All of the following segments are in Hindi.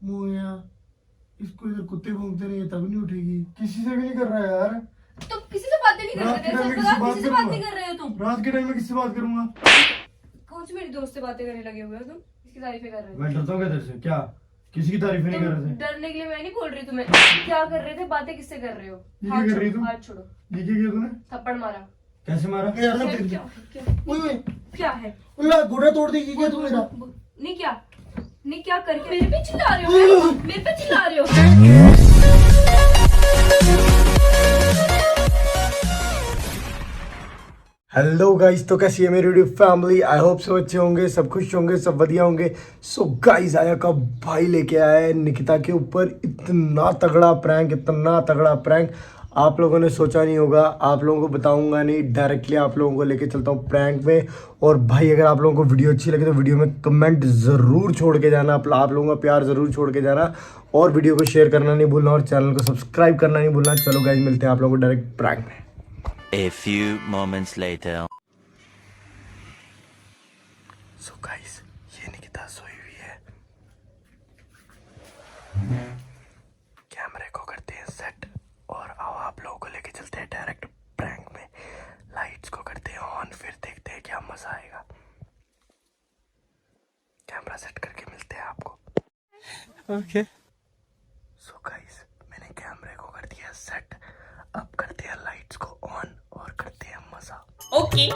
मोया, इसको इधर कुत्ते भौंकते रहे तब नहीं उठेगी। किसी से भी नहीं कर रहा यार। तो किसी से बातें नहीं कर रात के रहे टाइम में थे, किससे बात किसी से बात नहीं करूंगा? कर रहे हो तुम। रात के टाइम में किससे बात करूंगा? कौन सी मेरी दोस्त से बातें करने लगे हुए हो तुम? इसकी तारीफें कर रहे हो? मैं डरता हूँ तेरे से। क्या किसी की तारीफ नहीं कर रहे तुम थे? डरने के लिए मैं नहीं बोल रही तुम्हें। क्या कर रहे थे? बातें किससे कर रहे हो? ये हाथ क्या कर रही छोड़ो, तुम? हाथ छोड़ो। ये क्या किया तूने? थप्पड़ मारा। कैसे मारा? यार ना क्या फिर क्या क्या ओए ओए, क्या है? उल्ला घोड़ा तोड़ देगी क्या तू मेरा? नहीं क्या? नहीं क्या करके मेरे पे चिल्ला रहे हो? मेरे पे चिल्ला रहे हो? हेलो गाइस, तो कैसी है मेरी यूट्यूब फैमिली? आई होप सब अच्छे होंगे, सब खुश होंगे, सब बढ़िया होंगे। सो गाइस, आया का भाई लेके आया है निकिता के ऊपर इतना तगड़ा प्रैंक, इतना तगड़ा प्रैंक आप लोगों ने सोचा नहीं होगा। आप लोगों को बताऊंगा नहीं, डायरेक्टली आप लोगों को लेके चलता हूँ प्रैंक में। और भाई अगर आप लोगों को वीडियो अच्छी लगे तो वीडियो में कमेंट ज़रूर छोड़ के जाना, आप लोगों का प्यार ज़रूर छोड़ के जाना, और वीडियो को शेयर करना नहीं भूलना, और चैनल को सब्सक्राइब करना नहीं भूलना। चलो गाइस, मिलते हैं आप लोगों को डायरेक्ट प्रैंक में। A few moments later. So guys, ये निकिता सोई हुई है। कैमरे को करते हैं सेट और आओ आप लोगों को लेके चलते हैं डायरेक्ट प्रैंक में। लाइट्स को करते हैं ऑन, फिर देखते हैं क्या मजा आएगा। कैमरा सेट करके मिलते हैं आपको। ओके। सो गाइस, मैंने कैमरे को कर दिया सेट, अब करते हैं लाइट्स को ऑन और करते हैं मजा। ओके।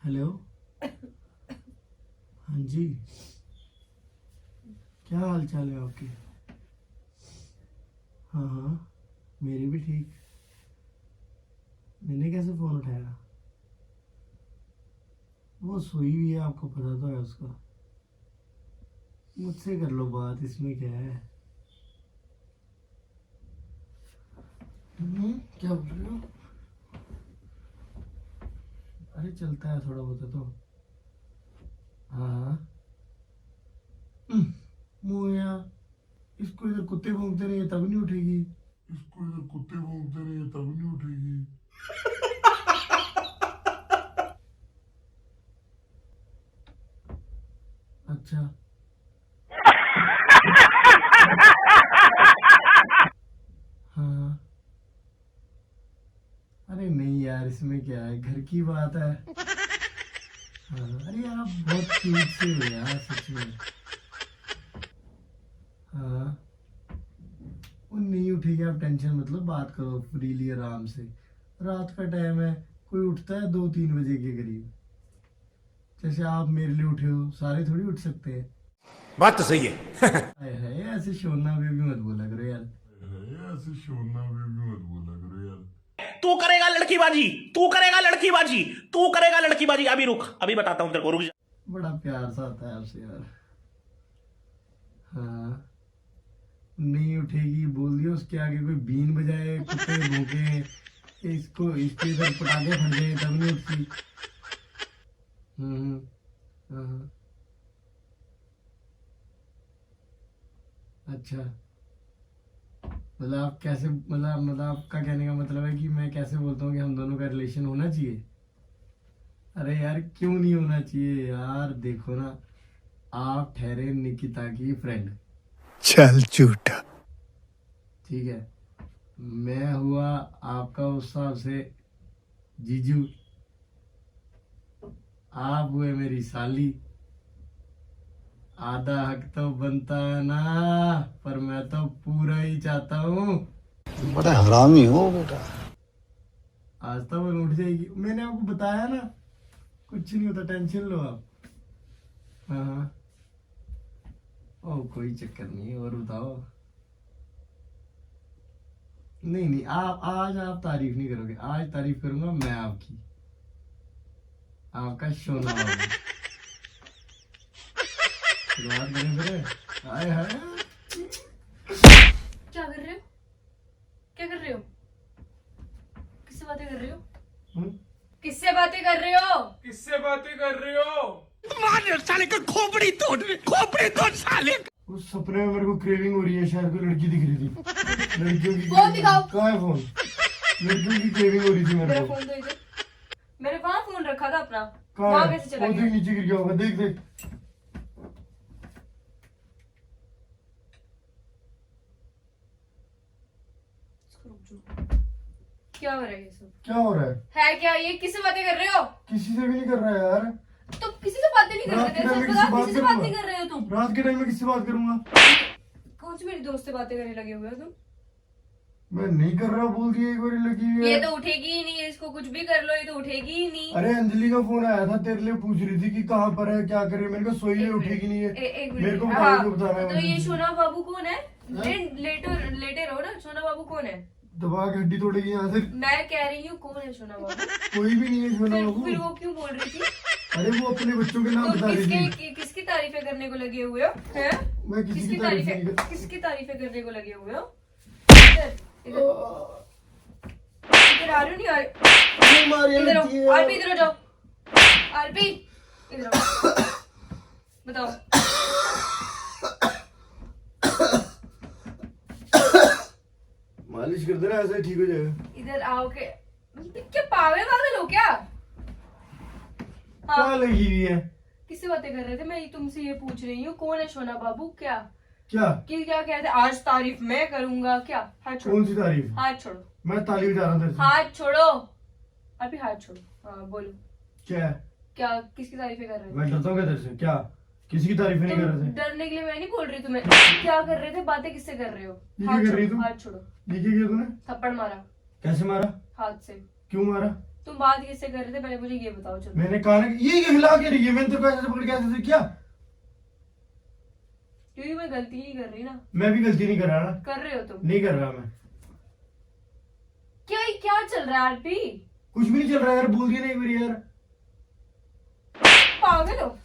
हेलो, हाँ जी, क्या हाल चाल है आपके? हाँ हाँ, मेरी भी ठीक। मैंने कैसे फोन उठाया? वो सोई हुई है, आपको पता तो है उसका। मुझसे कर लो बात, इसमें क्या है? क्या बोल रहे हो? अरे चलता है थोड़ा बहुत तो। हाँ। मोया, इसको इधर कुत्ते भौंकते रहे तब नहीं उठेगी। इसको इधर कुत्ते भौंकते रहे तब नहीं उठेगी। अच्छा। हाँ। अरे नहीं यार, इसमें क्या है, घर की बात है। हाँ, अरे यार आप बहुत क्यूट से हो यार, सच में। हाँ, वो नहीं उठेगी, आप टेंशन मतलब, बात करो फ्रीली आराम से। रात का टाइम है, कोई उठता है 2-3 बजे के करीब? जैसे आप मेरे लिए उठे हो, सारे थोड़ी उठ सकते हैं। बात तो सही है। हाय हाय, ऐसे शोना बेबी मत बोला करो यार। ऐसे शोना बेबी मत बोला करो यार। तू करेगा लड़कीबाजी, तू करेगा लड़कीबाजी, तू करेगा लड़कीबाजी। अभी रुक, अभी बताता हूँ तेरे को, रुक जा। बड़ा प्यार सा आता है आपसे यार। हाँ, नहीं उठेगी बोल दियो, उसके आगे कोई बीन बजाए, कुत्ते भौंके, इसको इसके इधर पटाखे फट जाए तब नहीं उठती। हाँ। अच्छा, मतलब आप कैसे, मतलब आपका कहने का मतलब है कि मैं कैसे बोलता हूँ कि हम दोनों का रिलेशन होना चाहिए? अरे यार क्यों नहीं होना चाहिए यार, देखो ना, आप ठहरे निकिता की फ्रेंड, चल झूठा। ठीक है, मैं हुआ आपका उस हिसाब से जीजू, आप हुए मेरी साली। आधा हक तो बनता है ना, पर मैं तो पूरा ही चाहता हूँ। बड़ा हरामी हो बेटा। आज तो वो उठ जाएगी, मैंने आपको बताया ना, कुछ नहीं होता, टेंशन लो आप। हाँ। ओ कोई चक्कर नहीं, और बताओ। नहीं, आप आज आप तारीफ नहीं करोगे, आज तारीफ करूंगा मैं आपकी, आपका शोना होगा। शुरुआत करें फिर। हाय हाय, क्या कर रहे हो? क्या कर रहे हो? किससे बातें कर रहे हो? किससे बातें कर रहे हो? किससे बातें कर रहे हो? उस सपने में मेरे को क्रेविंग हो रही है, शायद कोई लड़की दिख रही थी। लड़कियों की फोन दिखाओ। कहाँ है फोन? लड़कियों की क्रेविंग हो रही थी मेरे मेरा को। फोन दो इधर। मैंने वहाँ फोन रखा था अपना, कहाँ वहाँ है? कैसे चला वो गया? देख नीचे गिर गया होगा, देख देख। क्या हो रहा है ये सब? क्या हो रहा है? क्या ये किससे बातें कर रहे हो? किसी से भी नहीं कर रहा है यार। तुम किसी से बातें नहीं कर रात के रहे थे, टाइम में सच बता, किसी किसी से बात बात नहीं करूंगा। कर रहे हो तुम। रात के टाइम में किससे बात करूंगा? कौन सी मेरी दोस्त से बातें करने लगे हुए हो तुम? मैं नहीं कर रहा, बोल दिया एक बार लगी हुई ये है। तो उठेगी ही नहीं, इसको कुछ भी कर लो ये तो उठेगी ही नहीं। अरे अंजलि का फोन आया था, तेरे लिए पूछ रही थी कि कहाँ पर है, क्या करे। मैंने कहा सोई है, उठेगी नहीं है। एक मेरे को मिनट, बताओ, हाँ, को बताना है तो मुझे। ये सोना बाबू कौन है? लेटे रहो ना, सोना बाबू कौन है? दबा के हड्डी तोड़ेगी यहाँ से। मैं कह रही हूँ कौन है सोना बाबू? कोई भी नहीं है सोना बाबू। फिर वो क्यों बोल रही थी? अरे वो अपने बच्चों के नाम तुम बता रही थी। किसकी तारीफें करने को लगे हुए हो? हैं? मैं किसी की तारीफ नहीं कर। किसकी तारीफें करने को लगे हुए हो? इधर आ रहे हो नहीं आ रहे? मारिया इधर लगती आओ, है। आरपी इधर आ जाओ। आरपी इधर आओ। बताओ। मालिश कर देना, ऐसे ठीक हो जाएगा। इधर आओ के क्या पागल हो क्या? क्या लगी हुई है? किससे बातें कर रहे थे? मैं तुमसे ये पूछ रही हूँ कौन है सोना बाबू? क्या क्या क्या कहते? आज तारीफ मैं करूंगा क्या? हाथ छोड़ो, कौन सी तारीफ? हाथ छोड़ो, मैं ताली बजा रहा था तेरे से। हाथ छोड़ो, अभी हाथ छोड़ो। हाँ बोलो, क्या है? क्या किसकी तारीफें कर रहे थे? मैं डरता हूँ क्या तेरे से? क्या किसी की तारीफ नहीं कर तुम रहे थे? डरने के लिए मैं नहीं बोल रही तुम्हें। क्या कर रहे थे? बातें किससे कर रहे हो? ये हाथ क्या कर रही छोड़ो, तू? हाथ छोड़ो। ये क्या किया तूने? थप्पड़ मारा कैसे मारा? हाथ से। क्यों मारा? तुम बात किससे कर रहे थे पहले मुझे ये बताओ। चलो मैंने कहा ना कि ये हिला के रही है, मैंने तेरे को ऐसे पकड़ के ऐसे किया। क्योंकि मैं गलती नहीं कर रही ना। मैं भी गलती नहीं कर रहा ना। कर रहे हो तुम। नहीं कर रहा मैं। क्या चल रहा है आरपी? कुछ भी नहीं चल रहा यार, बोल दिया नहीं मेरी यार। पागल हो?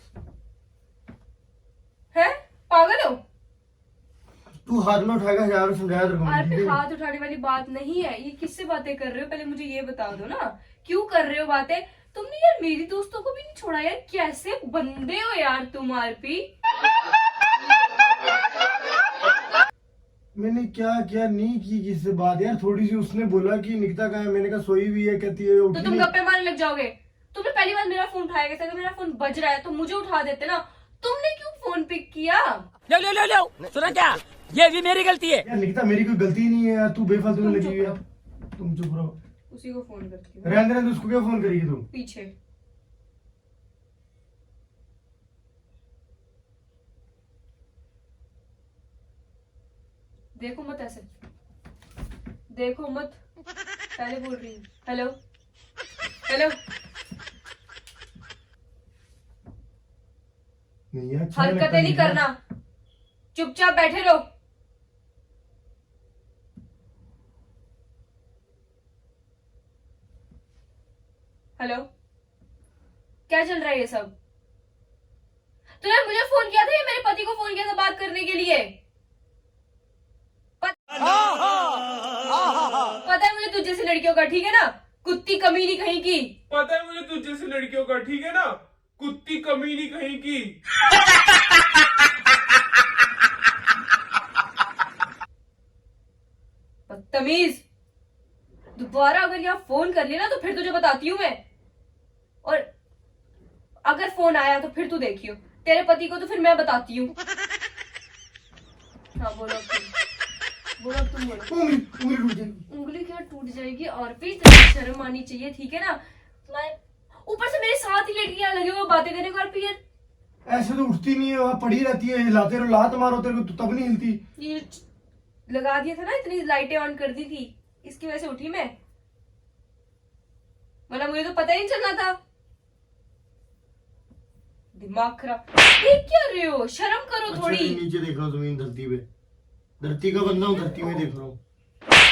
है पागल हो? तू हाथ में उठाएगा, हजार समझाया तेरे को मैंने, आरपी ठीक है? हाथ उठाने वाली बात नहीं है ये। किससे बातें कर रहे हो पहले मुझे ये बता दो ना। क्यों कर रहे हो बातें? तुमने यार मेरी दोस्तों को भी नहीं छोड़ा यार। कैसे बंदे हो यार तुम आरपी? मैंने क्या क्या नहीं की किससे बात यार। थोड़ी सी उसने बोला कि निकिता कहाँ है, मैंने कहा सोई भी है, कहती है तो उठी तुम नहीं। गप्पे मारने लग जाओगे। तुमने पहली बार मेरा फोन उठाया कैसे? अगर मेरा फोन बज रहा है तो मुझे उठा देते ना। तुमने क्यों फोन पिक किया? लो सुना क्या? ये भी मेरी गलती है। यार निकिता मेरी कोई गलती नहीं है यार, तू बेफालतू में लगी हुई है। तुम चुप रहो। उसी को फोन करती हूँ रहने रहने, उसको क्या फोन करेगी तुम? पीछे। देखो मत ऐसे, देखो मत। पहले बोल रही हूँ हेलो हेलो। नहीं यार, अच्छा लगता हरकतें नहीं निकिता। करना, चुपचाप बैठे रहो। हेलो, क्या चल रहा है ये सब? तूने मुझे फोन किया था या मेरे पति को फोन किया था बात करने के लिए? पता है मुझे तुझ जैसी लड़कियों का, ठीक है ना? कुत्ती कमीनी कहीं की। पता है मुझे तुझ जैसी लड़कियों का, ठीक है ना? कुत्ती कमीनी कहीं की। बदतमीज, दोबारा अगर यहाँ फोन कर लिया ना तो फिर तुझे बताती हूँ मैं। और अगर फोन आया तो फिर तू देखियो, तेरे पति को तो फिर मैं बताती हूँ। हाँ बोलो अब तुम, बोलो अब तुम बोलो। उंगली उंगली टूट जाएगी। उंगली क्या टूट जाएगी? और भी तेरी शर्म आनी चाहिए, ठीक है ना? तुम्हारे ऊपर से मेरे साथ ही लड़कियां लगे हुए बातें करने को। और फिर यार ऐसे तो उठती नहीं है, वहाँ पड़ी रहती है, हिलाते रहो, लात मारो तेरे को तो तब नहीं हिलती। ये लगा दिया था ना, इतनी लाइटें ऑन कर दी थी, इसकी वजह से उठी मैं, वरना मुझे तो पता ही नहीं चलना था। दिमाग खराब। देख क्या रहे हो? शर्म करो अच्छा, थोड़ी। नीचे देख रहा हूँ, जमीन धरती पे, धरती का बंदा हूँ, धरती में देख रहा हूँ।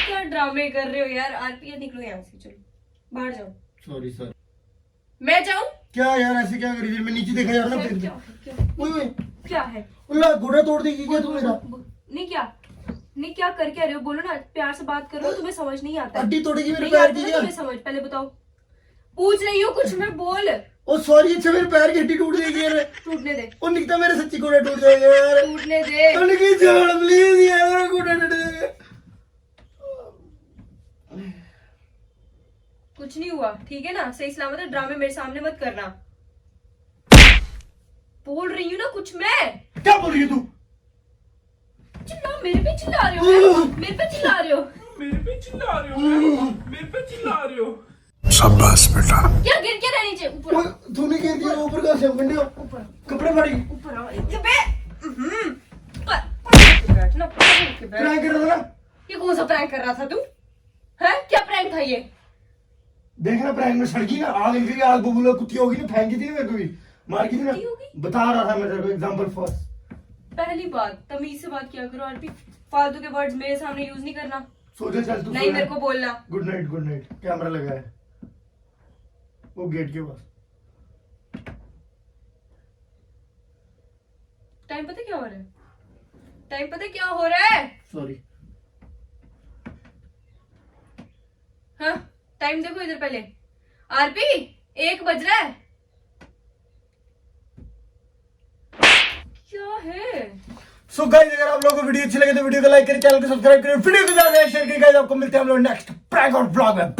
क्या ड्रामे कर रहे हो यार? आरपी निकलो यहाँ से, चलो बाहर जाओ। Sorry sir. मैं जाऊं? क्या यार ऐसे क्या करी? मैं नीचे देखा यार ना फिर। ओए ओए, क्या है? अल्लाह घोड़ा तोड़ देगी क्या तू मेरा? नहीं क्या कर क्या रहे हो? बोलो ना, प्यार से बात करो, तुम्हें समझ नहीं आता। हड्डी तोड़ेगी मेरे नहीं पैर आता की ना क्या? तुम्हें समझ? पहले बताओ। पूछ रही हूँ कुछ, मैं बोल। ओ सॉरी, अच्छा मेरे पैर की हड्डी टूट जाएगी यार। टूटने दे, ओ निकता मेरे सच्ची घोड़ा टूट जाएगा यार। टूटने दे। ओ निकी छोड़ प्लीज यार, मेरा घोड़ा टूट जाएगा। कुछ नहीं हुआ, ठीक है ना? सही सलामत है, ड्रामे मेरे सामने मत करना। बोल रही हूँ ना कुछ मैं। क्या बोल रही है तू? चिल्ला, मेरे पे चिल्ला रहे हो? मेरे पे चिल्ला रहे हो? मेरे पे चिल्ला रहे हो? मेरे पे चिल्ला रहे हो? शाबाश बेटा। क्या गिर के रहनी चाहिए? ऊपर ओ, तूने कह दिया ऊपर का से बंदे कपड़े फाड़ी। ऊपर आओ। ये बे बैठ ना, बैठ। प्रैंक कर रहा था ना? ये कौन सा प्रैंक कर रहा था तू? हैं? क्या प्रैंक था ये? देखना प्रैंक में सड़की ना, आग निकली, आग बबूला कुत्ती होगी ना, फेंकी थी ना मेरे को भी, मार की थी ना। कुत्ती होगी? बता रहा था मैं तेरे को एग्जांपल फर्स्ट। पहली बात, तमीज से बात किया करो। आरपी, फालतू के वर्ड्स मेरे सामने यूज नहीं करना। सो जा, चल तू नहीं मेरे को बोलना। Good night, good night. Camera लगा है वो गेट के पास। टाइम पता क्या हो रहा है? टाइम पता क्या हो रहा है? सॉरी। हाँ, टाइम देखो इधर पहले। आरपी 1 बज रहा है। क्या है? सो गाइस, अगर आप लोगों को वीडियो अच्छी लगे तो वीडियो को लाइक करें, चैनल को सब्सक्राइब करें, वीडियो को ज्यादा शेयर करें। गाइस आपको मिलते हैं हम लोग नेक्स्ट प्रैंक और ब्लॉग में।